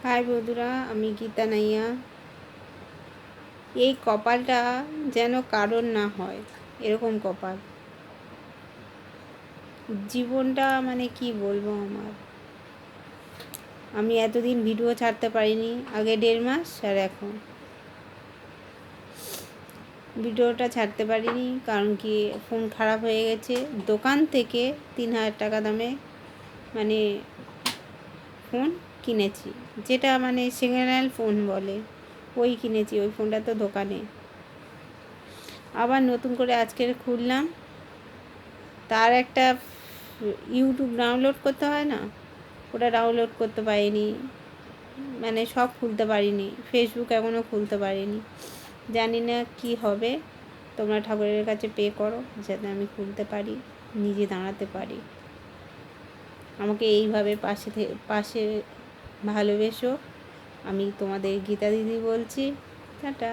High বন্ধুরা, আমি গীতা নাইয়া। এই কপালটা যেন কারণ না হয়, এরকম কপাল। জীবনটা মানে কি বলবো আমি এতদিন ভিডিও ছাড়তে পারিনি, আগে 1.5 মাস, আর এখন ভিডিওটা ছাড়তে পারিনি কারণ কি ফোন খারাপ হয়ে গেছে। দোকান থেকে 3,000 টাকা দামে মানে ফোন কিনেছি, যেটা মানে সেকেন্ড হ্যান্ড ফোন বলে, ওই কিনেছি। ওই ফোনটা তো দোকানে, আবার নতুন করে আজকে খুললাম। তার একটা ইউটিউব ডাউনলোড করতে হয় না, ওটা ডাউনলোড করতে পারিনি, মানে সব খুলতে পারিনি। ফেসবুক এখনও খুলতে পারিনি। জানি না কি হবে। তোমরা ঠাকুরের কাছে পে করো যাতে আমি খুলতে পারি, নিজে দাঁড়াতে পারি। আমাকে এইভাবে পাশে ভালোবেসো। আমি তোমাদের গীতা দিদি বলছি। টাটা।